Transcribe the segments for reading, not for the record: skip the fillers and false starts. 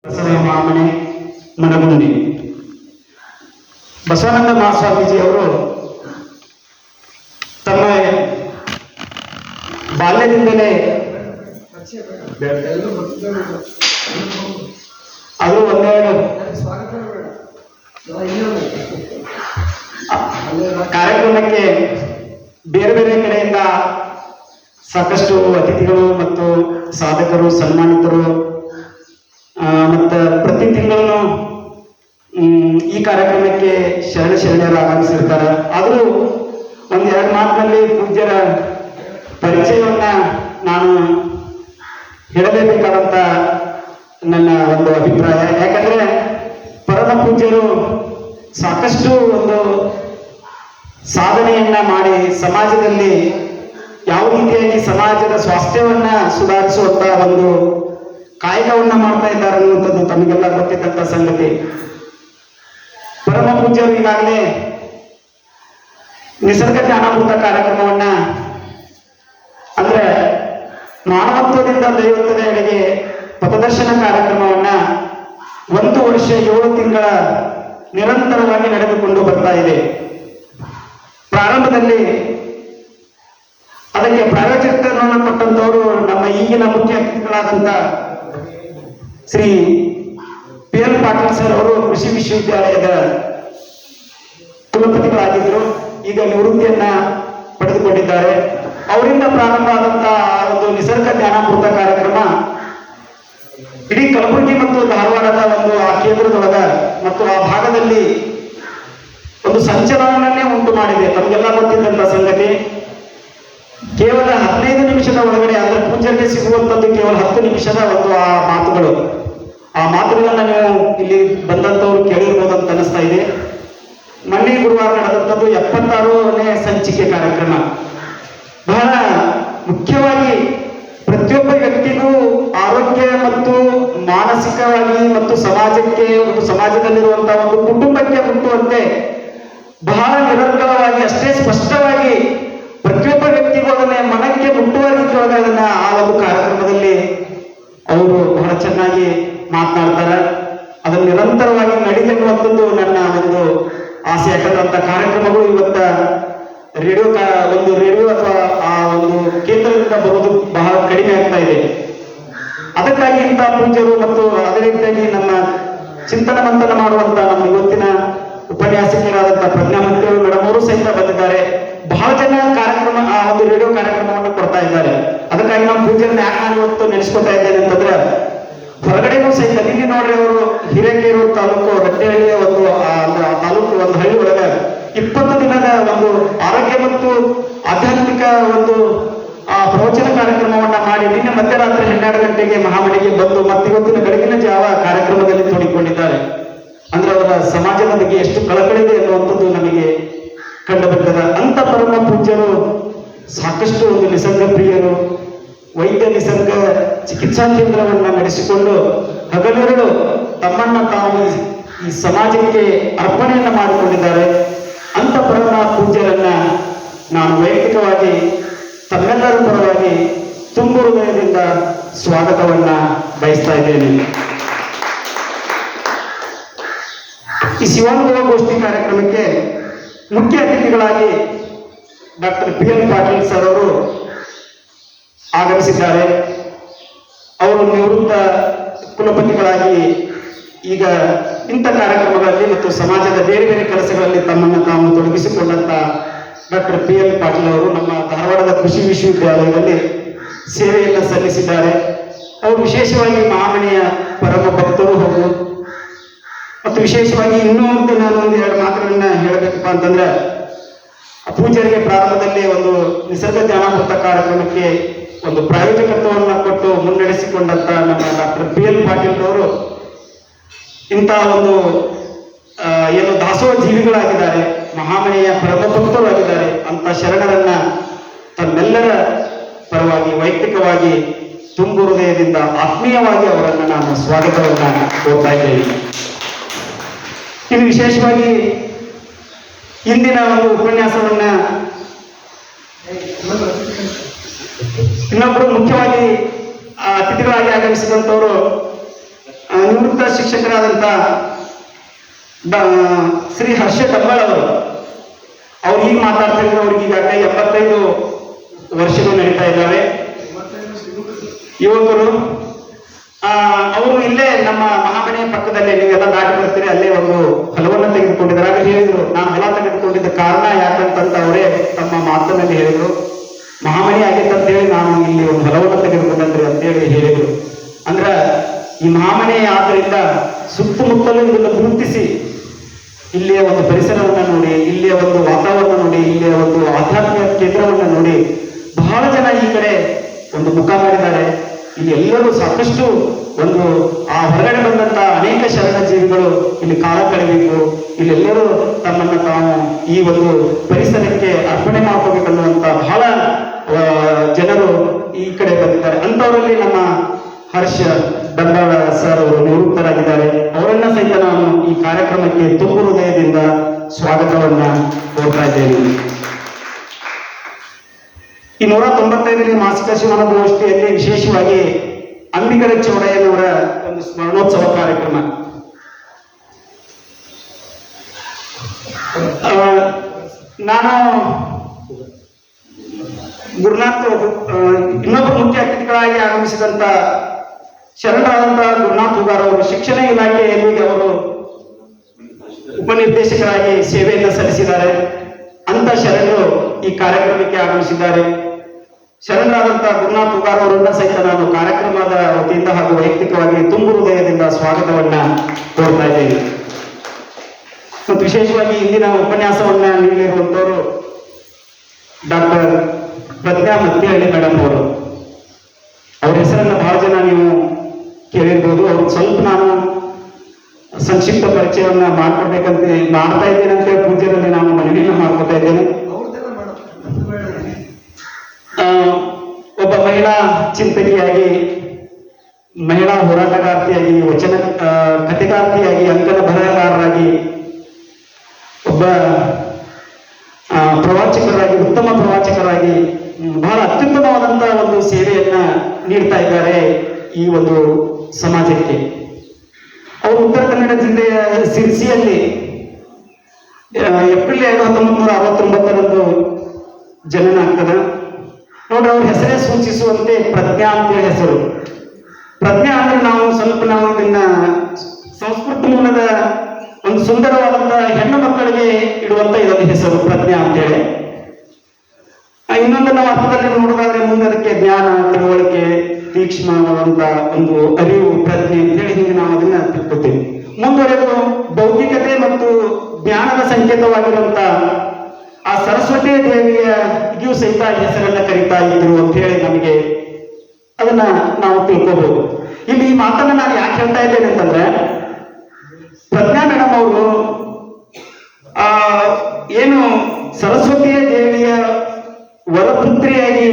ಮಾಮನೆ ಮನಗುಂಡಿ ಬಸವಾನಂದ ಮಹಾಸ್ವಾಮೀಜಿ ಅವರು ತಮ್ಮ ಬಾಲ್ಯದಿಂದಲೇ ಅದು ಒಂದೆರಡು ಕಾರ್ಯಕ್ರಮಕ್ಕೆ ಬೇರೆ ಬೇರೆ ಕಡೆಯಿಂದ ಸಾಕಷ್ಟು ಅತಿಥಿಗಳು ಮತ್ತು ಸಾಧಕರು ಸನ್ಮಾನಿತರು ಮತ್ತು ಪ್ರತಿ ತಿಂಗಳು ಈ ಕಾರ್ಯಕ್ರಮಕ್ಕೆ ಶರಣರು ಆಗಮಿಸಿರ್ತಾರೆ. ಆದರೂ ಒಂದೆರಡು ಮಾತಿನಲ್ಲಿ ಪೂಜ್ಯರ ಪರಿಚಯವನ್ನ ನಾನು ಹೇಳಲೇಬೇಕಾದಂತ ನನ್ನ ಒಂದು ಅಭಿಪ್ರಾಯ. ಯಾಕಂದ್ರೆ ಪರಮ ಪೂಜ್ಯರು ಸಾಕಷ್ಟು ಒಂದು ಸಾಧನೆಯನ್ನ ಮಾಡಿ ಸಮಾಜದಲ್ಲಿ ಯಾವ ರೀತಿಯಾಗಿ ಸಮಾಜದ ಸ್ವಾಸ್ಥ್ಯವನ್ನ ಸುಧಾರಿಸುವಂತ ಒಂದು ಕಾಯಕವನ್ನ ಮಾಡ್ತಾ ಇದ್ದಾರೆ ಅನ್ನುವಂಥದ್ದು ತಮಗೆಲ್ಲ ಗೊತ್ತಿದ್ದಂತ ಸಂಗತಿ. ಪರಮ ಪೂಜ್ಯರು ಈಗಾಗಲೇ ನಿಸರ್ಗ ಜ್ಞಾನಾಮೃತ ಕಾರ್ಯಕ್ರಮವನ್ನ ಅಂದ್ರೆ ಮಾನವತ್ವದಿಂದ ದೈವತ್ವದೆಡೆಗೆ ಪಥದರ್ಶನ ಕಾರ್ಯಕ್ರಮವನ್ನ 1 ವರ್ಷ 7 ತಿಂಗಳ ನಿರಂತರವಾಗಿ ನಡೆದುಕೊಂಡು ಬರ್ತಾ ಇದೆ. ಪ್ರಾರಂಭದಲ್ಲಿ ಅದಕ್ಕೆ ಪ್ರಾಯೋಜಕರನ್ನು ಕೊಟ್ಟಂತವರು ನಮ್ಮ ಈಗಿನ ಮುಖ್ಯ ಅತಿಥಿಗಳಾದಂತ ಶ್ರೀ PL ಪಾಟೀಲ್ ಸರ್ ಅವರು ಕೃಷಿ ವಿಶ್ವವಿದ್ಯಾಲಯದ ಕುಲಪತಿಗಳಾಗಿದ್ದರು. ಈಗ ನಿವೃತ್ತಿಯನ್ನ ಪಡೆದುಕೊಂಡಿದ್ದಾರೆ. ಅವರಿಂದ ಪ್ರಾರಂಭ ಆದಂತಹ ಒಂದು ನಿಸರ್ಗ ಜ್ಞಾನಾಮೃತ ಕಾರ್ಯಕ್ರಮ ಇಡೀ ಕಲಬುರಗಿ ಮತ್ತು ಧಾರವಾಡದ ಒಂದು ಆ ಕೇಂದ್ರದೊಳಗ ಮತ್ತು ಆ ಭಾಗದಲ್ಲಿ ಒಂದು ಸಂಚಲನವನ್ನೇ ಉಂಟು ಮಾಡಿದೆ. ತಮಗೆಲ್ಲ ಗೊತ್ತಿದ್ದಂತ ಸಂಗತಿ. ಕೇವಲ 15 ನಿಮಿಷದ ಒಳಗಡೆ ಅಂದ್ರೆ ಪೂಜೆಗೆ ಸಿಗುವಂತದ್ದು ಕೇವಲ 10 ನಿಮಿಷದ ಒಂದು ಆ ಮಾತುಗಳು. ಆ ಮಾತುಗಳನ್ನ ನೀವು ಇಲ್ಲಿ ಬಂದಂತವ್ರು ಕೇಳಿರ್ಬೋದು ಅಂತ ಅನಿಸ್ತಾ ಇದೆ. ಮೊನ್ನೆ ಗುರುವಾರ ನಡೆದಂಥದ್ದು 76ನೇ ಸಂಚಿಕೆ ಕಾರ್ಯಕ್ರಮ. ಬಹಳ ಮುಖ್ಯವಾಗಿ ಪ್ರತಿಯೊಬ್ಬ ವ್ಯಕ್ತಿಗೂ ಆರೋಗ್ಯ ಮತ್ತು ಮಾನಸಿಕವಾಗಿ ಮತ್ತು ಸಮಾಜಕ್ಕೆ ಒಂದು ಸಮಾಜದಲ್ಲಿರುವಂತಹ ಒಂದು ಕುಟುಂಬಕ್ಕೆ ಮುಟ್ಟುವಂತೆ ಬಹಳ ನಿರಂತರವಾಗಿ ಅಷ್ಟೇ ಸ್ಪಷ್ಟವಾಗಿ ಪ್ರತಿಯೊಬ್ಬ ವ್ಯಕ್ತಿಗೂ ಅದನ್ನ ಮನಕ್ಕೆ ಮುಟ್ಟುವ ರೀತಿಯೊಳಗೆ ಅದನ್ನ ಆ ಒಂದು ಕಾರ್ಯಕ್ರಮದಲ್ಲಿ ಅವರು ಬಹಳ ಚೆನ್ನಾಗಿ ಮಾತನಾಡ್ತಾರೆ. ಅದನ್ನು ನಿರಂತರವಾಗಿ ನಡೀತನ್ನುವಂಥದ್ದು ನನ್ನ ಒಂದು ಆಸೆ. ಯಾಕಂದ್ರೆ ಕಾರ್ಯಕ್ರಮಗಳು ಇವತ್ತ ರೇಡಿಯೋ ಅಥವಾ ಆ ಒಂದು ಕೇಂದ್ರದಿಂದ ಬರೋದು ಬಹಳ ಕಡಿಮೆ ಆಗ್ತಾ ಇದೆ. ಅದಕ್ಕಾಗಿ ಇಂತಹ ಪೂಜ್ಯರು ಮತ್ತು ಅದೇ ರೀತಿಯಾಗಿ ನಮ್ಮ ಚಿಂತನ ಮಂಥನ ಮಾಡುವಂತ ನಮ್ಮ ಇವತ್ತಿನ ಉಪನ್ಯಾಸಕರಾದಂತಹ ಪ್ರಜ್ಞಾ ಮಂತ್ರಿ ಮೇಡಮ್ ಅವರು ಸಹಿತ ಬಂದಿದ್ದಾರೆ. ಬಹಳ ಜನ ಕಾರ್ಯಕ್ರಮ ಆ ಒಂದು ರೇಡಿಯೋ ಕಾರ್ಯಕ್ರಮವನ್ನು ಕೊಡ್ತಾ ಇದ್ದಾರೆ. ಅದಕ್ಕಾಗಿ ನಾವು ಪೂಜ್ಯರನ್ನ ಯಾಕೆ ನಾನು ಇವತ್ತು ನೆನೆಸ್ಕೊತಾ ಇದ್ದೇನೆ ಅಂತಂದ್ರೆ ಹೊರಗಡೆನೂ ಸಹಿತ ಇಲ್ಲಿ ನೋಡ್ರಿ ಅವರು ಹಿರೇಕೆರೂರು ತಾಲೂಕು ರಟ್ಟೆಹಳ್ಳಿಯ ಒಂದು ತಾಲೂಕು ಒಂದು ಹಳ್ಳಿ ಒಳಗೆ 20 ದಿನದ ಒಂದು ಆರೋಗ್ಯ ಮತ್ತು ಆಧ್ಯಾತ್ಮಿಕ ಒಂದು ಪ್ರವಚನ ಕಾರ್ಯಕ್ರಮವನ್ನ ಮಾಡಿ ನಿನ್ನೆ ಮಧ್ಯರಾತ್ರಿ 12 ಗಂಟೆಗೆ ಮಹಾಮನೆಗೆ ಬಂದು ಮತ್ತೆ ಇವತ್ತಿನ ಬೆಳಗಿನ ಜಾವ ಕಾರ್ಯಕ್ರಮದಲ್ಲಿ ತೊಡಗಿಕೊಂಡಿದ್ದಾರೆ. ಅಂದ್ರೆ ಅವರ ಸಮಾಜದ ಬಗ್ಗೆ ಎಷ್ಟು ಕಳಕಳಿದೆ ಎನ್ನುವಂಥದ್ದು ನಮಗೆ ಕಂಡು ಬರ್ತದೆ. ಅಂತ ಪರಮ ಪೂಜ್ಯರು ಸಾಕಷ್ಟು ಒಂದು ನಿಸರ್ಗ ಪ್ರಿಯರು, ವೈದ್ಯ ನಿಸರ್ಗ ಚಿಕಿತ್ಸಾ ಕೇಂದ್ರವನ್ನ ನಡೆಸಿಕೊಂಡು ಹಗಲಿರುಳು ತಮ್ಮನ್ನ ತಾವು ಈ ಸಮಾಜಕ್ಕೆ ಅರ್ಪಣೆಯನ್ನ ಮಾಡಿಕೊಂಡಿದ್ದಾರೆ. ಅಂತ ಪರಮ ಪೂಜ್ಯರನ್ನ ನಾನು ವೈಯಕ್ತಿಕವಾಗಿ ತಮ್ಮೆಲ್ಲರ ಪರವಾಗಿ ತುಂಬು ಹೃದಯದಿಂದ ಸ್ವಾಗತವನ್ನ ಬಯಸ್ತಾ ಇದ್ದೇನೆ. ಈ ಶಿವಾನುಭವ ಗೋಷ್ಠಿ ಕಾರ್ಯಕ್ರಮಕ್ಕೆ ಮುಖ್ಯ ಅತಿಥಿಗಳಾಗಿ ಡಾಕ್ಟರ್ PL ಪಾಟೀಲ್ ಸರ್ ಅವರು ಆಗಮಿಸಿದ್ದಾರೆ. ಅವರು ನಿವೃತ್ತ ಕುಲಪತಿಗಳಾಗಿ ಈಗ ಇಂಥ ಕಾರ್ಯಕ್ರಮಗಳಲ್ಲಿ ಮತ್ತು ಸಮಾಜದ ಬೇರೆ ಬೇರೆ ಕೆಲಸಗಳಲ್ಲಿ ತಮ್ಮನ್ನು ತಾವು ತೊಡಗಿಸಿಕೊಂಡಂತ ಡಾಕ್ಟರ್ PL ಪಾಟೀಲ್ ಅವರು ನಮ್ಮ ಧಾರವಾಡದ ಕೃಷಿ ವಿಶ್ವವಿದ್ಯಾಲಯದಲ್ಲಿ ಸೇವೆಯನ್ನು ಸಲ್ಲಿಸಿದ್ದಾರೆ. ಅವರು ವಿಶೇಷವಾಗಿ ಮಹಾಮನೆಯ ಪರಮ ಭಕ್ತರು ಹೌದು. ಮತ್ತು ವಿಶೇಷವಾಗಿ ಇನ್ನೂ ನಾನು ಒಂದು 2 ಮಾತುಗಳನ್ನ ಹೇಳಬೇಕಪ್ಪ ಅಂತಂದ್ರೆ ಪೂಜ್ಯರಿಗೆ ಪ್ರಾರಂಭದಲ್ಲಿ ಒಂದು ನಿಸರ್ಗ ಜ್ಞಾನಾಮೃತ ಕಾರ್ಯಕ್ರಮಕ್ಕೆ ಒಂದು ಪ್ರಾಯೋಜಕತ್ವವನ್ನು ಕೊಟ್ಟು ಮುನ್ನಡೆಸಿಕೊಂಡಂತ ನಮ್ಮ ಡಾಕ್ಟರ್ PL ಪಾಟೀಲ್ ಅವರು ಇಂತಹ ಒಂದು ಏನು ದಾಸೋಹ ಜೀವಿಗಳಾಗಿದ್ದಾರೆ, ಮಹಾಮನೆಯ ಪರಮ ಭಕ್ತರಾಗಿದ್ದಾರೆ. ಅಂತ ಶರಣರನ್ನ ತಮ್ಮೆಲ್ಲರ ಪರವಾಗಿ ವೈಯಕ್ತಿಕವಾಗಿ ತುಂಬು ಹೃದಯದಿಂದ ಆತ್ಮೀಯವಾಗಿ ಅವರನ್ನು ನಾನು ಸ್ವಾಗತವನ್ನ ಕೋರ್ತಾ ಇದ್ದೇನೆ. ಇದು ವಿಶೇಷವಾಗಿ ಇಂದಿನ ಒಂದು ಉಪನ್ಯಾಸವನ್ನ ಇನ್ನೊಬ್ಬರು ಮುಖ್ಯವಾಗಿ ಅತಿಥಿಗಳಾಗಿ ಆಗಮಿಸಿದಂಥವರು ನಿವೃತ್ತ ಶಿಕ್ಷಕರಾದಂಥ ಶ್ರೀ ಹರ್ಷ ಡಬ್ಬಾಳ್ ಅವರು ಈಗ ಮಾತಾಡ್ತಾ ಇದ್ರು. ಅವ್ರಿಗೆ ಈಗಾಗಲೇ 75 ವರ್ಷಗಳು ನಡೀತಾ ಇದ್ದಾವೆ. ಯುವಕರು ಅವರು ಇಲ್ಲೇ ನಮ್ಮ ಮಹಾಮನೆಯ ಪಕ್ಕದಲ್ಲೇ, ನೀವೆಲ್ಲ ದಾಟಿ ಬರ್ತೀರಿ, ಅಲ್ಲೇ ಒಂದು ಹೊಲವನ್ನು ತೆಗೆದುಕೊಂಡಿದ್ದಾರೆ. ಆಗ ಹೇಳಿದ್ರು, ನಾನು ಹೊಲ ತೆಗೆದುಕೊಂಡಿದ್ದ ಕಾರಣ ಯಾಕಂತಂತ ಅವರೇ ತಮ್ಮ ಮಾತಿನಲ್ಲಿ ಹೇಳಿದ್ರು. ಮಹಾಮನೆ ಆಗಿತ್ತಂತ ಹೇಳಿ ನಾನು ಇಲ್ಲಿ ಒಂದು ಹೊಲವನ್ನು ತೆಗೆದುಕೊಂಡ್ರಿ ಅಂತೇಳಿ ಹೇಳಿದ್ರು. ಅಂದ್ರ ಈ ಮಹಾಮನೆ ಆದ್ದರಿಂದ ಸುತ್ತಮುತ್ತಲೂ ಇದನ್ನು ಗುರುತಿಸಿ ಇಲ್ಲಿಯ ಒಂದು ಪರಿಸರವನ್ನು ನೋಡಿ, ಇಲ್ಲಿಯ ಒಂದು ವಾತಾವರಣ ನೋಡಿ, ಇಲ್ಲಿಯ ಒಂದು ಆಧ್ಯಾತ್ಮಿಕ ಕೇಂದ್ರವನ್ನು ನೋಡಿ ಬಹಳ ಜನ ಈ ಕಡೆ ಒಂದು ಮುಖ ಮಾಡಿದ್ದಾರೆ. ಇಲ್ಲಿ ಎಲ್ಲರೂ ಸಾಕಷ್ಟು ಒಂದು ಆ ಹೊರಗಡೆ ಬಂದಂತ ಅನೇಕ ಶರಣ ಜೀವಿಗಳು ಇಲ್ಲಿ ಕಾಲ ಕಳೆಯಬೇಕು, ಇಲ್ಲೆಲ್ಲರೂ ತಮ್ಮನ್ನು ತಾವು ಈ ಒಂದು ಪರಿಸರಕ್ಕೆ ಅರ್ಪಣೆ ಮಾಡ್ಕೋಬೇಕನ್ನುವಂತ ಬಹಳ ಜನರು ಈ ಕಡೆ ಬಂದಿದ್ದಾರೆ. ಅಂಥವರಲ್ಲಿ ನಮ್ಮ ಹರ್ಷ ಡಬ್ಬಾಳ ಸರ್ ಅವರು ನಿವೃತ್ತರಾಗಿದ್ದಾರೆ. ಅವರನ್ನ ಸಹಿತ ನಾನು ಈ ಕಾರ್ಯಕ್ರಮಕ್ಕೆ ತುಂಬು ಹೃದಯದಿಂದ ಸ್ವಾಗತವನ್ನ ಕೋರ್ತಾ ಇದ್ದೇನೆ. ಈ 195ನೇ ಮಾಸಿಕ ಶಿವನಗೋಷ್ಠಿಯಲ್ಲಿ ವಿಶೇಷವಾಗಿ ಅಂಬಿಗರ ಚೌಡಯ್ಯನವರ ಒಂದು ಸ್ಮರಣೋತ್ಸವ ಕಾರ್ಯಕ್ರಮ. ನಾನು ಗುರುನಾಥ್ ಇನ್ನೊಬ್ಬರು ಮುಖ್ಯ ಅತಿಥಿಗಳಾಗಿ ಆಗಮಿಸಿದಂತ ಶರಣರಾದಂತಹ ಗುರುನಾಥ್ ಹುಗಾರ್ ಅವರು ಶಿಕ್ಷಣ ಇಲಾಖೆಯಲ್ಲಿ ಅವರು ಉಪನಿರ್ದೇಶಕರಾಗಿ ಸೇವೆಯನ್ನು ಸಲ್ಲಿಸಿದ್ದಾರೆ. ಅಂತ ಶರಣರು ಈ ಕಾರ್ಯಕ್ರಮಕ್ಕೆ ಆಗಮಿಸಿದ್ದಾರೆ. ಶರಣರಾದಂತಹ ಗುರುನಾಥ್ ಹುಗಾರ್ ಅವರನ್ನ ಸಹಿತ ನಾನು ಕಾರ್ಯಕ್ರಮದ ವತಿಯಿಂದ ಹಾಗೂ ವೈಯಕ್ತಿಕವಾಗಿ ತುಂಬು ಹೃದಯದಿಂದ ಸ್ವಾಗತವನ್ನ ಕೋರ್ತಾ ಇದ್ದೇನೆ. ಮತ್ತು ವಿಶೇಷವಾಗಿ ಇಂದಿನ ಉಪನ್ಯಾಸವನ್ನ ನೀಡಿರುವಂತವರು ಡಾಕ್ಟರ್ ಪ್ರಜ್ಞಾ ಮತ್ತಿಹಳ್ಳಿ ಮೇಡಮ್ ಅವರು. ಅವ್ರ ಹೆಸರನ್ನ ಬಹಳ ಜನ ನೀವು ಕೇಳಿರ್ಬೋದು. ಅವ್ರಿಗೆ ಸ್ವಲ್ಪ ನಾನು ಸಂಕ್ಷಿಪ್ತ ಪರಿಚಯವನ್ನ ಮಾಡ್ಕೊಡ್ಬೇಕಂತ ಮಾಡ್ತಾ ಇದ್ದೇನೆ ಅಂತ ಪೂಜ್ಯರಲ್ಲಿ ನಾನು ಮನವಿಯನ್ನು ಮಾಡ್ಕೊತಾ ಇದ್ದೇನೆ. ಒಬ್ಬ ಮಹಿಳಾ ಚಿಂತಕಿಯಾಗಿ, ಮಹಿಳಾ ಹೋರಾಟಗಾರ್ತಿಯಾಗಿ, ವಚನ ಕಥೆಗಾರ್ತಿಯಾಗಿ, ಅಂಕಣ ಬರಹಗಾರರಾಗಿ, ಒಬ್ಬ ಪ್ರವಾಚಕರಾಗಿ, ಉತ್ತಮ ಪ್ರವಾಚಕರಾಗಿ ಬಹಳ ಅತ್ಯುತ್ತಮವಾದಂತಹ ಒಂದು ಸೇವೆಯನ್ನ ನೀಡ್ತಾ ಇದ್ದಾರೆ ಈ ಒಂದು ಸಮಾಜಕ್ಕೆ. ಅವರು ಉತ್ತರ ಕನ್ನಡ ಜಿಲ್ಲೆಯ ಸಿರ್ಸಿಯಲ್ಲಿ ಏಪ್ರಿಲ್ 2, 1969ರಂದು ಜನನ ಆಗ್ತದೆ. ನೋಡ್ರಿ, ಅವ್ರ ಹೆಸರೇ ಸೂಚಿಸುವಂತೆ ಪ್ರಜ್ಞಾ ಅಂತೇಳಿ ಹೆಸರು. ಪ್ರಜ್ಞಾ ಅಂದ್ರೆ ನಾವು ಇದನ್ನ ಸಂಸ್ಕೃತ ಮೂಲದ ಒಂದು ಸುಂದರವಾದಂತಹ ಹೆಣ್ಣು ಮಕ್ಕಳಿಗೆ ಇಡುವಂತ ಇದೊಂದು ಹೆಸರು ಪ್ರಜ್ಞಾ ಅಂತೇಳಿ. ಇನ್ನೊಂದು ನಾವು ಅರ್ಥದಲ್ಲಿ ನೋಡೋದಾದ್ರೆ ಮುಂದೆ ಅದಕ್ಕೆ ಜ್ಞಾನ, ತಿಳುವಳಿಕೆ, ತೀಕ್ಷ್ಣವಾದಂತ ಒಂದು ಅರಿವು, ಪ್ರಜ್ಞೆ ಅಂತೇಳಿ ಹಿಂಗೆ ನಾವು ಅದನ್ನ ತಿಳ್ಕೊತೀವಿ. ಮುಂದುವರೆದು ಬೌದ್ಧಿಕತೆ ಮತ್ತು ಜ್ಞಾನದ ಸಂಕೇತವಾಗಿರುವಂತ ಆ ಸರಸ್ವತಿ ದೇವಿಯ ಇದಿಯೂ ಸಹಿತ ಹೆಸರನ್ನ ಕರೀತಾ ಇದ್ರು ಅಂತ ಹೇಳಿ ನಮಗೆ ಅದನ್ನ ನಾವು ತಿಳ್ಕೋಬಹುದು. ಇಲ್ಲಿ ಈ ಮಾತನ್ನ ನಾನು ಯಾಕೆ ಹೇಳ್ತಾ ಇದ್ದೇನೆ ಅಂತಂದ್ರೆ, ಪ್ರಜ್ಞಾ ಮೇಡಮ್ ಅವರು ಏನು ಸರಸ್ವತಿಯ ದೇವಿಯ ವರಪುತ್ರಿಯಾಗಿ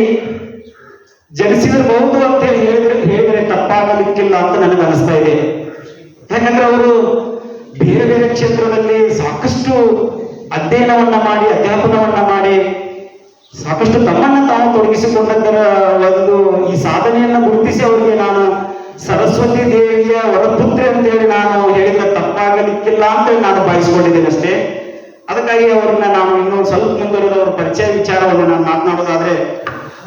ಜನಿಸಿರಬಹುದು ಅಂತ ಹೇಳಿದ್ರೆ ತಪ್ಪಾಗಲಿಕ್ಕಿಲ್ಲ ಅಂತ ನನಗೆ ಅನಿಸ್ತಾ ಇದೆ. ಯಾಕಂದ್ರೆ ಅವರು ಬೇರೆ ಬೇರೆ ಕ್ಷೇತ್ರದಲ್ಲಿ ಸಾಕಷ್ಟು ಅಧ್ಯಯನವನ್ನ ಮಾಡಿ, ಅಧ್ಯಾಪನವನ್ನ ಮಾಡಿ, ಸಾಕಷ್ಟು ತಮ್ಮನ್ನ ತಾವು ತೊಡಗಿಸಿಕೊಂಡದ್ದರ ಒಂದು ಈ ಸಾಧನೆಯನ್ನ ಗುರುತಿಸಿ ಅವರಿಗೆ ನಾನು ಸರಸ್ವತಿ ದೇವಿಯ ವರಪುತ್ರಿ ಅಂತ ಹೇಳಿ ನಾನು ಹೇಳಿದ್ರೆ ತಪ್ಪಾಗಲಿಕ್ಕಿಲ್ಲ ಅಂತ ನಾನು ಭಾವಿಸಿಕೊಂಡಿದ್ದೇನೆ ಅಷ್ಟೇ. ಅದಕ್ಕಾಗಿ ಅವ್ರನ್ನ ನಾನು ಇನ್ನೊಂದು ಸ್ವಲ್ಪ ಮುಂದುವರೆದ ಅವರ ಪರಿಚಯ ವಿಚಾರವನ್ನು ನಾನು ಮಾತನಾಡೋದಾದ್ರೆ,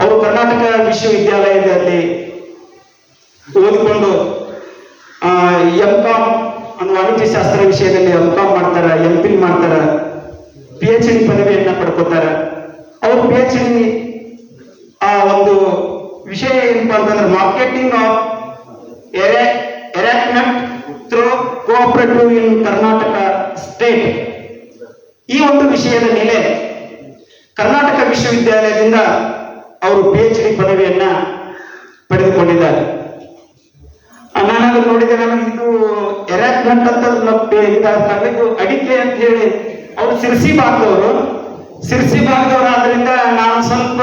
ಅವರು ಕರ್ನಾಟಕ ವಿಶ್ವವಿದ್ಯಾಲಯದಲ್ಲಿ ಓದಿಕೊಂಡು ಎಂ.ಕಾಮ್ ಅನ್ನೋ ವಾಣಿಜ್ಯ ಶಾಸ್ತ್ರ ವಿಷಯದಲ್ಲಿ ಎಂ.ಕಾಮ್ ಮಾಡ್ತಾರೆ, ಎಂ.ಫಿಲ್ ಮಾಡ್ತಾರೆ, PhD ಪದವಿಯನ್ನ ಪಡ್ಕೋತಾರೆ. ಅವರು PhD ಒಂದು ವಿಷಯ ಏನಪ್ಪಾ ಅಂತಂದ್ರೆ marketing of arecanut through cooperative in Karnataka state, ಈ ಒಂದು ವಿಷಯದ ಮೇಲೆ ಕರ್ನಾಟಕ ವಿಶ್ವವಿದ್ಯಾಲಯದಿಂದ ಅವರು PhD ಪದವಿಯನ್ನ ಪಡೆದುಕೊಂಡಿದ್ದಾರೆ. ನಾನು ಅದನ್ನು ನೋಡಿದೆ, ನನಗೆ ಇದು ಎರೆಕ್ಟ್ಮೆಂಟ್ ಅಂತ ಇದು ಅಡಿಕೆ ಅಂತ ಹೇಳಿ, ಅವರು ಸಿರ್ಸಿ ಭಾಗದವರಾದ್ರಿಂದ ನಾನು ಸ್ವಲ್ಪ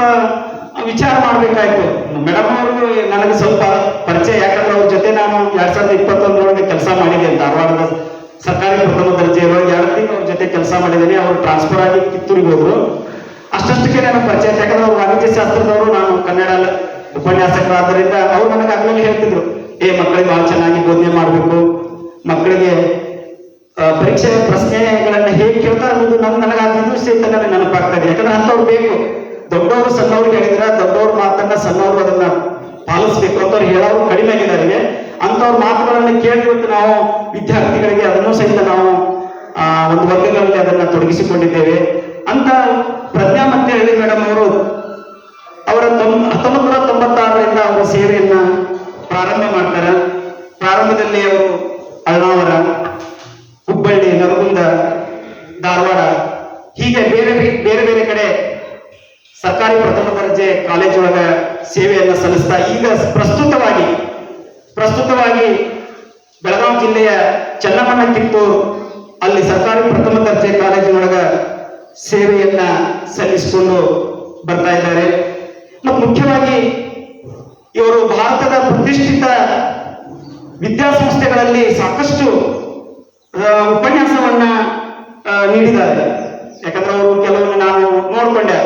ವಿಚಾರ ಮಾಡ್ಬೇಕಾಯ್ತು. ಮೇಡಮ್ ಅವರು ನನಗೆ ಸ್ವಲ್ಪ ಪರಿಚಯ, ಯಾಕಂದ್ರೆ ಅವ್ರ ಜೊತೆ ನಾನು 2021 ಕೆಲಸ ಮಾಡಿದ್ದೇನೆ. ಧಾರವಾಡದ ಸರ್ಕಾರಿ ಪ್ರಥಮ ದರ್ಜೆ 2 ತಿಂಗಳು ಅವ್ರ ಜೊತೆ ಕೆಲಸ ಮಾಡಿದ್ದೇನೆ. ಅವರು ಟ್ರಾನ್ಸ್ಫರ್ ಆಗಿ ಕಿತ್ತೂರಿಗೆ ಹೋದ್ರು. ಅಷ್ಟಕ್ಕೆ ನನಗೆ ಪರಿಚಯ, ಯಾಕಂದ್ರೆ ಅವ್ರು ವಾಣಿಜ್ಯ ಶಾಸ್ತ್ರದವರು, ನಾನು ಕನ್ನಡ ಉಪನ್ಯಾಸಕರಾದ್ದರಿಂದ ಅವ್ರು ನನಗೆ ಆಗ್ಲೇ ಹೇಳ್ತಿದ್ರು, ಮಕ್ಕಳಿಗೆ ಬಹಳ ಚೆನ್ನಾಗಿ ಬೋಧನೆ ಮಾಡಬೇಕು, ಮಕ್ಕಳಿಗೆ ಪರೀಕ್ಷೆ ಪ್ರಶ್ನೆಗಳನ್ನ ಹೇಗೆ ಕೇಳ್ತಾರೆ ಅನ್ನೋದು ನನಗೆ ಅದು ಸಹಿತ ನನಗೆ ನೆನಪಾಗ್ತದೆ. ಯಾಕಂದ್ರೆ ಅಂಥವ್ರು ಬೇಕು. ದೊಡ್ಡವರು ಸಣ್ಣವ್ರಿಗೆ ಹೇಳಿದ್ರೆ ದೊಡ್ಡವ್ರ ಮಾತನ್ನ ಸಣ್ಣವರು ಅದನ್ನ ಪಾಲಿಸ್ಬೇಕು ಅಂತವ್ರು ಹೇಳೋರು ಕಡಿಮೆ ಆಗಿದ್ದಾರೆ. ಅಂಥವ್ರ ಮಾತುಗಳನ್ನು ಕೇಳಿ ಇವತ್ತು ನಾವು ವಿದ್ಯಾರ್ಥಿಗಳಿಗೆ ಅದನ್ನು ಸಹಿತ ನಾವು ಒಂದು ವರ್ಗಗಳಲ್ಲಿ ಅದನ್ನ ತೊಡಗಿಸಿಕೊಂಡಿದ್ದೇವೆ ಅಂತ ಪ್ರಜ್ಞಾ ಮತ್ತೆ ಹಳ್ಳಿ ಮೇಡಮ್ ಅವರು ಅವರ 1996ರಿಂದ ಅವರ ಸೇವೆಯನ್ನ ಪ್ರಾರಂಭ ಮಾಡ್ತಾರೆ. ಪ್ರಾರಂಭದಲ್ಲಿ ಅವರು ಅಳ್ನಾವರ, ಹುಬ್ಬಳ್ಳಿ, ನರಗುಂದ, ಧಾರವಾಡ ಹೀಗೆ ಬೇರೆ ಬೇರೆ ಕಡೆ ಸರ್ಕಾರಿ ಪ್ರಥಮ ದರ್ಜೆ ಕಾಲೇಜೊಳಗ ಸೇವೆಯನ್ನು ಸಲ್ಲಿಸ್ತಾ ಈಗ ಪ್ರಸ್ತುತವಾಗಿ ಬೆಳಗಾವಿ ಜಿಲ್ಲೆಯ ಚನ್ನಮಣ್ಣ ಕಿತ್ತೂರು ಅಲ್ಲಿ ಸರ್ಕಾರಿ ಪ್ರಥಮ ದರ್ಜೆ ಕಾಲೇಜಿನೊಳಗ ಸೇವೆಯನ್ನ ಸಲ್ಲಿಸಿಕೊಂಡು ಬರ್ತಾ ಇದ್ದಾರೆ. ಮತ್ತು ಮುಖ್ಯವಾಗಿ ಇವರು ಭಾರತದ ಪ್ರತಿಷ್ಠಿತ ವಿದ್ಯಾಸಂಸ್ಥೆಗಳಲ್ಲಿ ಸಾಕಷ್ಟು ಉಪನ್ಯಾಸವನ್ನ ನೀಡಿದ್ದಾರೆ. ಯಾಕಂದ್ರೆ ಅವರು ಕೆಲವೊಮ್ಮೆ ನಾನು ನೋಡ್ಕೊಂಡೆ,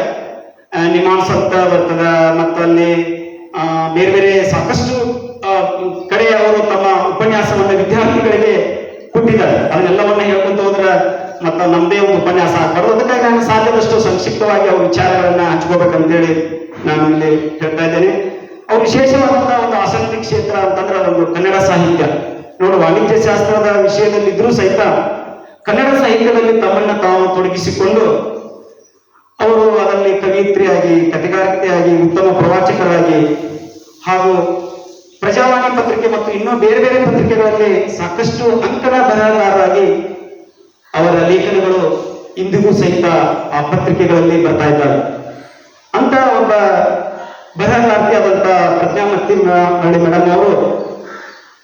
ನಿಮಾನ್ಸ್ ಅಂತ ಬರ್ತದ, ಮತ್ತು ಅಲ್ಲಿ ಬೇರೆ ಬೇರೆ ಸಾಕಷ್ಟು ಕಡೆ ಅವರು ತಮ್ಮ ಉಪನ್ಯಾಸವನ್ನು ವಿದ್ಯಾರ್ಥಿಗಳಿಗೆ ಕೊಟ್ಟಿದ್ದಾರೆ. ಅದನ್ನೆಲ್ಲವನ್ನ ಹೇಳ್ಕೊಂತ ಹೋದ್ರೆ ಮತ್ತು ನಮ್ಮದೇ ಒಂದು ಉಪನ್ಯಾಸ ಆಗ್ಬಾರ್ದು. ಅದಕ್ಕಾಗಿ ನಾನು ಸಾಧ್ಯದಷ್ಟು ಸಂಕ್ಷಿಪ್ತವಾಗಿ ಅವ್ರ ವಿಚಾರಗಳನ್ನ ಹಂಚ್ಕೋಬೇಕಂತೇಳಿ ನಾನು ಇಲ್ಲಿ ಹೇಳ್ತಾ ಇದ್ದೇನೆ. ಅವ್ರ ವಿಶೇಷವಾದಂತಹ ಒಂದು ಆಸಕ್ತಿ ಕ್ಷೇತ್ರ ಅಂತಂದ್ರೆ ಒಂದು ಕನ್ನಡ ಸಾಹಿತ್ಯ. ನೋಡು, ವಾಣಿಜ್ಯ ಶಾಸ್ತ್ರದ ವಿಷಯದಲ್ಲಿ ಇದ್ರೂ ಸಹಿತ ಕನ್ನಡ ಸಾಹಿತ್ಯದಲ್ಲಿ ತಮ್ಮನ್ನ ತಾವು ತೊಡಗಿಸಿಕೊಂಡು ಅವರು ಅದರಲ್ಲಿ ಕವಿಯತ್ರಿಯಾಗಿ, ಕಥೆಗಾರಿಕೆಯಾಗಿ, ಉತ್ತಮ ಪ್ರವಾಚಕರಾಗಿ ಹಾಗೂ ಪ್ರಜಾವಾಣಿ ಪತ್ರಿಕೆ ಮತ್ತು ಇನ್ನೂ ಬೇರೆ ಬೇರೆ ಪತ್ರಿಕೆಗಳಲ್ಲಿ ಸಾಕಷ್ಟು ಅಂಕಣ ಬರಹಗಾರರಾಗಿ ಅವರ ಲೇಖನಗಳು ಇಂದಿಗೂ ಸಹಿತ ಆ ಪತ್ರಿಕೆಗಳಲ್ಲಿ ಬರ್ತಾ ಇದ್ದಾರೆ. ಅಂತ ಒಬ್ಬ ಬರಹಗಾರ್ತಿಯಾದಂಥ ಪ್ರಜ್ಞಾ ಮತ್ತಿಹಳ್ಳಿ ಮೇಡಮ್ ಅವರು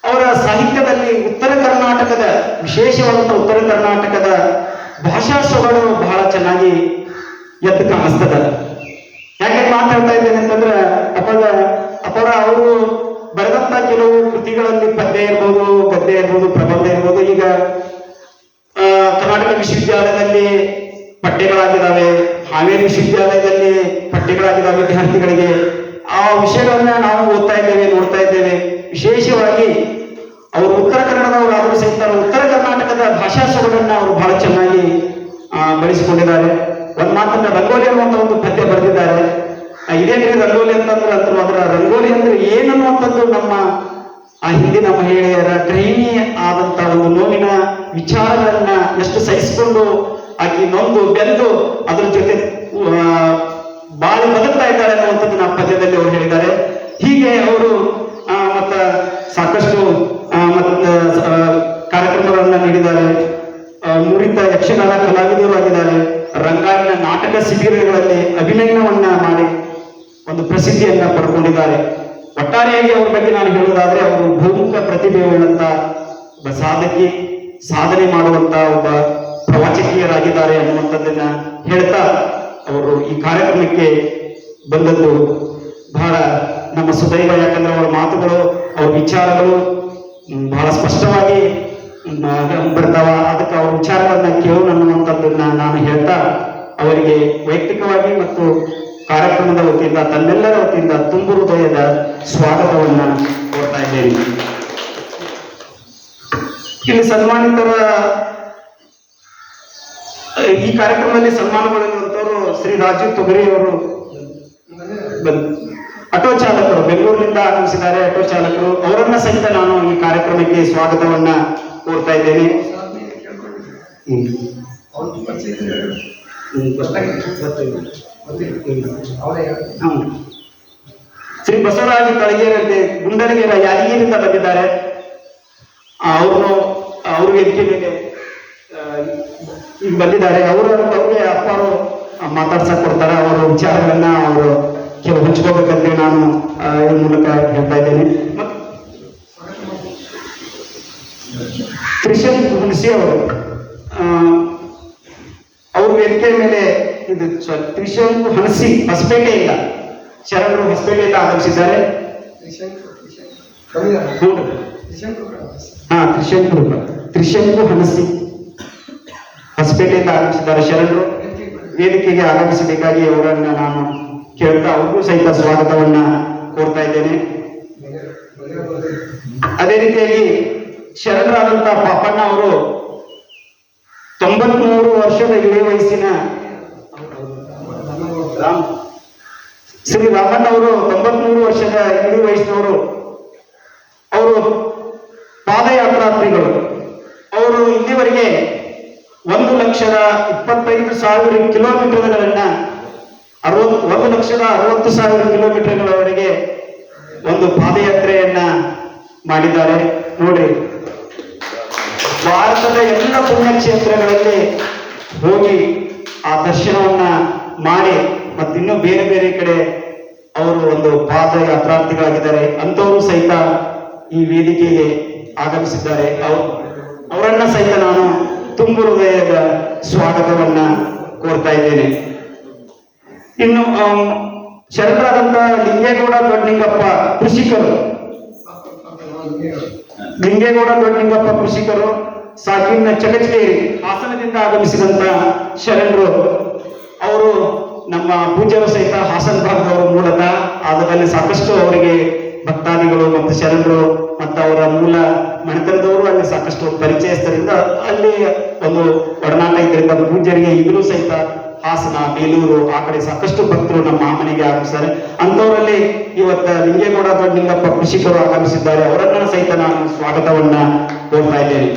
ಅವರ ಸಾಹಿತ್ಯದಲ್ಲಿ ಉತ್ತರ ಕರ್ನಾಟಕದ, ವಿಶೇಷವಾದಂಥ ಉತ್ತರ ಕರ್ನಾಟಕದ ಭಾಷಾ ಸೊಗಡು ಬಹಳ ಚೆನ್ನಾಗಿ ಎದ್ದು ಕಾಣಿಸ್ತದ. ಯಾಕೆ ಮಾತಾಡ್ತಾ ಇದ್ದೇನೆ ಅಂತಂದ್ರೆ ಅಪರ ಅವರು ಬರೆದಂತ ಕೆಲವು ಕೃತಿಗಳಲ್ಲಿ ಪದ್ಯ ಇರ್ಬೋದು, ಗದ್ಯ ಇರ್ಬೋದು, ಪ್ರಬಂಧ ಇರ್ಬೋದು, ಈಗ ಕರ್ನಾಟಕ ವಿಶ್ವವಿದ್ಯಾಲಯದಲ್ಲಿ ಪಠ್ಯಗಳಾಗಿದ್ದಾವೆ, ಹಾವೇರಿ ವಿಶ್ವವಿದ್ಯಾಲಯದಲ್ಲಿ ಪಠ್ಯಗಳಾಗಿದ್ದಾವೆ ವಿದ್ಯಾರ್ಥಿಗಳಿಗೆ. ಆ ವಿಷಯಗಳನ್ನ ನಾವು ಓದ್ತಾ ಇದ್ದೇವೆ, ನೋಡ್ತಾ ಇದ್ದೇವೆ. ವಿಶೇಷವಾಗಿ ಅವರು ಉತ್ತರ ಕನ್ನಡದವರಾದರೂ ಸಹಿತ ಉತ್ತರ ಕರ್ನಾಟಕದ ಭಾಷಾ ಸೊಗಡನ್ನ ಅವರು ಬಹಳ ಚೆನ್ನಾಗಿ ಬಳಸಿಕೊಂಡಿದ್ದಾರೆ. ಒಂದ್ ಮಾತನ್ನ ರಂಗೋಲಿ ಅನ್ನುವಂಥ ಒಂದು ಪದ್ಯ ಬರೆದಿದ್ದಾರೆ. ಇದೇನ್ರಿ ರಂಗೋಲಿ ಅಂತಂದ್ರೆ ಅದರ ರಂಗೋಲಿ ಅಂದ್ರೆ ಏನನ್ನುವಂಥದ್ದು ನಮ್ಮ ಆ ಹಿಂದಿನ ಮಹಿಳೆಯರ ಗೃಹಿಣಿ ಆದಂತ ಒಂದು ನೋವಿನ ವಿಚಾರಗಳನ್ನ ಎಷ್ಟು ಸಹಿಸಿಕೊಂಡು ಆಕಿ ನೊಂದು ಬೆಂದು ಅದ್ರ ಜೊತೆ ಬಾಳಿ ಬದುಕ್ತಾ ಇದ್ದಾರೆ ಅನ್ನುವಂಥದ್ದು ನಮ್ಮ ಪದ್ಯದಲ್ಲಿ ಅವರು ಹೇಳಿದ್ದಾರೆ. ಹೀಗೆ ಅವರು ಮತ್ತ ಸಾಕಷ್ಟು ಕಾರ್ಯಕ್ರಮಗಳನ್ನ ನೀಡಿದ್ದಾರೆ. ನುರಿತ ಯಕ್ಷಗಾನ ಕಲಾವಿದರು ಆಗಿದ್ದಾರೆ. ರಂಗಾಯಣ ನಾಟಕ ಶಿಬಿರಗಳಲ್ಲಿ ಅಭಿನಯವನ್ನ ಮಾಡಿ ಒಂದು ಪ್ರಸಿದ್ಧಿಯನ್ನ ಪಡ್ಕೊಂಡಿದ್ದಾರೆ. ಒಟ್ಟಾರೆಯಾಗಿ ಅವ್ರ ಬಗ್ಗೆ ನಾನು ಹೇಳುವುದಾದ್ರೆ ಅವರು ಬಹುಮುಖ ಪ್ರತಿಭೆ ಉಳ್ಳಂತ ಒಬ್ಬ ಸಾಧಕಿ, ಸಾಧನೆ ಮಾಡುವಂತ ಒಬ್ಬ ಪ್ರವಾಚಕಿಯರಾಗಿದ್ದಾರೆ ಅನ್ನುವಂಥದ್ದನ್ನ ಹೇಳ್ತಾ ಅವರು ಈ ಕಾರ್ಯಕ್ರಮಕ್ಕೆ ಬಂದದ್ದು ಬಹಳ ನಮ್ಮ ಸುದೈವ. ಯಾಕಂದ್ರೆ ಅವರ ಮಾತುಗಳು, ಅವ್ರ ವಿಚಾರಗಳು ಬಹಳ ಸ್ಪಷ್ಟವಾಗಿ ಬರ್ತಾವ. ಅದಕ್ಕೆ ಅವ್ರ ವಿಚಾರಗಳನ್ನ ಕೇಳೋಣ ಅನ್ನುವಂಥದ್ದನ್ನ ನಾನು ಹೇಳ್ತಾ ಅವರಿಗೆ ವೈಯಕ್ತಿಕವಾಗಿ ಮತ್ತು ಕಾರ್ಯಕ್ರಮದ ವತಿಯಿಂದ, ತನ್ನೆಲ್ಲರ ವತಿಯಿಂದ ತುಂಬು ಹೃದಯದ ಸ್ವಾಗತವನ್ನ ಕೋರ್ತಾ ಇದ್ದೇನೆ. ಇಲ್ಲಿ ಸನ್ಮಾನಿತರ ಈ ಕಾರ್ಯಕ್ರಮದಲ್ಲಿ ಸನ್ಮಾನಗೊಳ್ಳುವಂತವರು ಶ್ರೀ ರಾಜೀವ್ ತೊಗರಿ ಅವರು ಆಟೋ ಚಾಲಕರು, ಬೆಂಗಳೂರಿನಿಂದ ಆಗಮಿಸಿದ್ದಾರೆ. ಆಟೋ ಚಾಲಕರು ಅವರನ್ನ ಸಹಿತ ನಾನು ಈ ಕಾರ್ಯಕ್ರಮಕ್ಕೆ ಸ್ವಾಗತವನ್ನ ಕೋರ್ತಾ ಇದ್ದೇನೆ. ಶ್ರೀ ಬಸವರಾಜ ತಳಗೇರಂತೆ ಗುಂಡಲಗೇರ ಯಾದಗಿರಿಯಿಂದ ಬಂದಿದ್ದಾರೆ. ಅವ್ರ ವೇದಿಕೆ ಮೇಲೆ ಈಗ ಬಂದಿದ್ದಾರೆ. ಅವ್ರಿಗೆ ಅಪ್ಪರು ಮಾತಾಡ್ಸಕ್ ಕೊಡ್ತಾರೆ. ಅವರ ವಿಚಾರಗಳನ್ನ ಅವರು ಕೆಲವು ಹಂಚ್ಕೋಬೇಕಂತ ನಾನು ಈ ಮೂಲಕ ಹೇಳ್ತಾ ಇದ್ದೇನೆ. ತ್ರಿಶಂಕು ಹುಣಸಿ ಅವರು ಅವ್ರ ವೇದಿಕೆ ಮೇಲೆ ಇದು ತ್ರಿಶಂಕು ಹಣಸಿ ಹೊಸಪೇಟೆಯಿಂದ, ಶರಣರು ಹೊಸಪೇಟೆಯಿಂದ ಆಗಮಿಸಿದ್ದಾರೆ. ತ್ರಿಶಂಕು ಹಣಸಿ ಹೊಸಪೇಟೆಯಿಂದ ಆಗಮಿಸಿದ್ದಾರೆ. ಶರಣರು ವೇದಿಕೆಗೆ ಆಗಮಿಸಬೇಕಾಗಿ ಅವರನ್ನ ನಾನು ಕೇಳ್ತಾ ಅವ್ರಿಗೂ ಸಹಿತ ಸ್ವಾಗತವನ್ನ ಕೋರ್ತಾ ಇದ್ದೇನೆ. ಅದೇ ರೀತಿಯಾಗಿ ಶರಣರಾದಂತಹ ಪಾಪಣ್ಣ ಅವರು 93 ವರ್ಷದ ಇಳಿ ವಯಸ್ಸಿನ ಶ್ರೀ ರಾಮಣ್ಣ ಅವರು 93 ವರ್ಷದ ಇಳಿ ವಯಸ್ಸಿನವರು. ಅವರು ಪಾದಯಾತ್ರಾರ್ಥಿಗಳು. ಅವರು ಇಲ್ಲಿವರೆಗೆ 1,25,000 ಕಿಲೋಮೀಟರ್ಗಳನ್ನ 1,60,000 ಕಿಲೋಮೀಟರ್ಗಳವರೆಗೆ ಒಂದು ಪಾದಯಾತ್ರೆಯನ್ನ ಮಾಡಿದ್ದಾರೆ. ನೋಡ್ರಿ, ಭಾರತದ ಎಲ್ಲ ಪುಣ್ಯಕ್ಷೇತ್ರಗಳಲ್ಲಿ ಹೋಗಿ ಆ ದರ್ಶನವನ್ನ ಮಾಡಿ ಮತ್ತಿನ್ನೂ ಬೇರೆ ಬೇರೆ ಕಡೆ ಅವರು ಒಂದು ಪಾದಯಾತ್ರಾರ್ಥಿಗಳಾಗಿದ್ದಾರೆ. ಅಂಥವರು ಸಹಿತ ಈ ವೇದಿಕೆಗೆ ಆಗಮಿಸಿದ್ದಾರೆ. ಅವರನ್ನ ಸಹಿತ ನಾನು ತುಂಬು ಹೃದಯದ ಸ್ವಾಗತವನ್ನ ಕೋರ್ತಾ ಇದ್ದೇನೆ. ಇನ್ನು ಶರಣರಾದಂತ ಲಿಂಗೇಗೌಡ ದೊಡ್ಡಲಿಂಗಪ್ಪ ಕೃಷಿಕರು. ಲಿಂಗೇಗೌಡ ದೊಡ್ಡಲಿಂಗಪ್ಪ ಕೃಷಿಕರು ಸಾಕಿನ ಚಕಚೇರಿ ಹಾಸನದಿಂದ ಆಗಮಿಸಿದಂತ ಶರಣರು. ಅವರು ನಮ್ಮ ಪೂಜ್ಯರು ಸಹಿತ ಹಾಸನ ಭಾಗದವರು ಮೂಲತಃ. ಅದರಲ್ಲಿ ಸಾಕಷ್ಟು ಅವರಿಗೆ ಭಕ್ತಾದಿಗಳು ಮತ್ತು ಶರಣರು ಮತ್ತು ಅವರ ಮೂಲ ಮನೆತನದವರು ಅಲ್ಲಿ ಸಾಕಷ್ಟು ಪರಿಚಯಸ್ಥರಿಂದ ಅಲ್ಲಿ ಒಂದು ಒಡನಾಟ ಇದರಿಂದ ಪೂಜ್ಯರಿಗೆ ಈಗಲೂ ಸಹಿತ ಹಾಸನ, ಬೇಲೂರು ಆ ಕಡೆ ಸಾಕಷ್ಟು ಭಕ್ತರು ನಮ್ಮ ಮನೆಗೆ ಆಗಮಿಸ್ತಾರೆ. ಅಂಥವರಲ್ಲಿ ಇವತ್ತ ಲಿಂಗೇಗೌಡ ದೊಡ್ಡಲಿಂಗಪ್ಪ ಕೃಷಿಕರು ಆಗಮಿಸಿದ್ದಾರೆ. ಅವರನ್ನ ಸಹಿತ ನಾನು ಸ್ವಾಗತವನ್ನ ಕೋರ್ತಾ ಇದ್ದೇನೆ.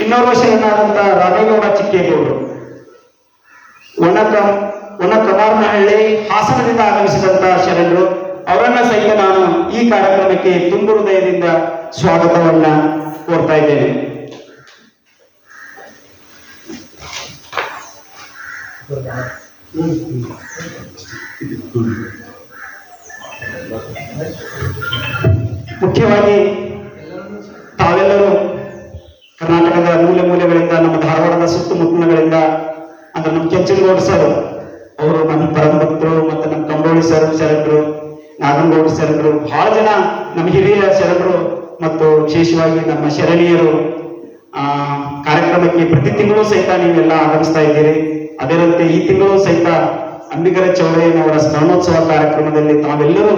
ಇನ್ನೋರ್ವ ಶರಣಾದಂತ ರಾಮೇಗೌಡ ಚಿಕ್ಕೇಗೌಡರು ಒಣಕಮಾರ್ನಹಳ್ಳಿ ಹಾಸನದಿಂದ ಆಗಮಿಸಿದಂತ ಶರಣರು. ಅವರನ್ನ ಸಹಿತ ನಾನು ಈ ಕಾರ್ಯಕ್ರಮಕ್ಕೆ ತುಂಬು ಹೃದಯದಿಂದ ಸ್ವಾಗತವನ್ನ ಕೋರ್ತಾ ಇದ್ದೇನೆ. ಮುಖ್ಯವಾಗಿ ತಾವೆಲ್ಲರೂ ಕರ್ನಾಟಕದ ಮೂಲೆ ಮೂಲೆಗಳಿಂದ, ನಮ್ಮ ಧಾರವಾಡದ ಸುತ್ತಮುತ್ತಲಿಗಳಿಂದ, ಅಂದ್ರೆ ನಮ್ಮ ಕೆಂಚನಗೌಡ ಸರ್ ಅವರು ನಮ್ಮ ಪರಮ ಭಕ್ತರು, ಮತ್ತು ನಮ್ಮ ಕಂಬೋಳಿ ಸರ್ ಶರಣರು, ನಾಗನಗೌಡ ಶರಣರು, ಬಹಳ ಜನ ನಮ್ಮ ಹಿರಿಯ ಶರಣರು ಮತ್ತು ವಿಶೇಷವಾಗಿ ನಮ್ಮ ಶರಣೀಯರು ಕಾರ್ಯಕ್ರಮಕ್ಕೆ ಪ್ರತಿ ತಿಂಗಳು ಸಹಿತ ನೀವೆಲ್ಲ ಆಗಮಿಸ್ತಾ ಇದ್ದೀರಿ. ಅದರಂತೆ ಈ ತಿಂಗಳು ಸಹಿತ ಅಂಬಿಗರ ಚೌಡಯ್ಯನವರ ಸ್ಮರಣೋತ್ಸವ ಕಾರ್ಯಕ್ರಮದಲ್ಲಿ ತಾವೆಲ್ಲರೂ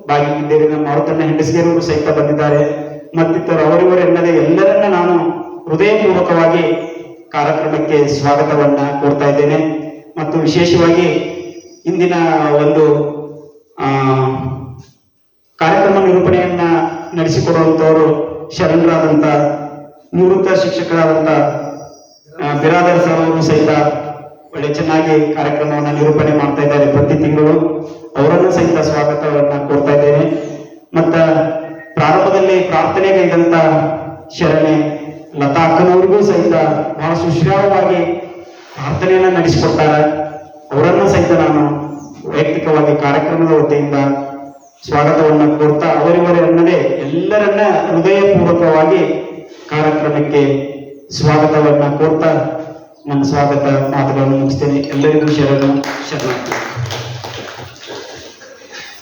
ಭಾಗಿಯಾಗಿದ್ದೇವೆ. ನಮ್ಮ ಮಾರುತಣ್ಣ ಹೆಂಡಸಗೇರವರು ಸಹಿತ ಬಂದಿದ್ದಾರೆ. ಮತ್ತಿತರು ಅವರಿವರೆನ್ನದೇ ಎಲ್ಲರನ್ನ ನಾನು ಹೃದಯಪೂರ್ವಕವಾಗಿ ಕಾರ್ಯಕ್ರಮಕ್ಕೆ ಸ್ವಾಗತವನ್ನ ಕೋರ್ತಾ ಇದ್ದೇನೆ. ಮತ್ತು ವಿಶೇಷವಾಗಿ ಇಂದಿನ ಒಂದು ಕಾರ್ಯಕ್ರಮ ನಿರೂಪಣೆಯನ್ನ ನಡೆಸಿಕೊಡುವಂತವರು ಶರಣರಾದಂತ ನಿವೃತ್ತ ಶಿಕ್ಷಕರಾದಂತ ಬಿರಾದರ್ ಸರ್ ಅವರು ಸಹಿತ ಒಳ್ಳೆ ಚೆನ್ನಾಗಿ ಕಾರ್ಯಕ್ರಮವನ್ನು ನಿರೂಪಣೆ ಮಾಡ್ತಾ ಇದ್ದಾರೆ ಪ್ರತಿ ತಿಂಗಳು. ಅವರನ್ನು ಸಹಿತ ಸ್ವಾಗತವನ್ನ ಕೋರ್ತಾ ಇದ್ದೇನೆ. ಮತ್ತ ಪ್ರಾರಂಭದಲ್ಲಿ ಪ್ರಾರ್ಥನೆಗೈದಂತ ಶರಣೆ ಲತಾ ಅಕ್ಕನವರಿಗೂ ಸಹಿತ ಬಹಳ ಸುಶ್ರಾವವಾಗಿ ಪ್ರಾರ್ಥನೆಯನ್ನ ನಡೆಸಿಕೊಡ್ತಾರೆ. ಅವರನ್ನು ಸಹಿತ ನಾನು ವೈಯಕ್ತಿಕವಾಗಿ ಕಾರ್ಯಕ್ರಮದ ವತಿಯಿಂದ ಸ್ವಾಗತವನ್ನ ಕೋರ್ತಾ ಅವರಿವರನ್ನದೇ ಎಲ್ಲರನ್ನ ಹೃದಯಪೂರ್ವಕವಾಗಿ ಕಾರ್ಯಕ್ರಮಕ್ಕೆ ಸ್ವಾಗತವನ್ನ ಕೋರ್ತಾ ನನ್ನ ಸ್ವಾಗತ ಮಾತುಗಳನ್ನು ಮುಗಿಸ್ತೇನೆ. ಎಲ್ಲರಿಗೂ ಶರಣಾರ್ಥಿ.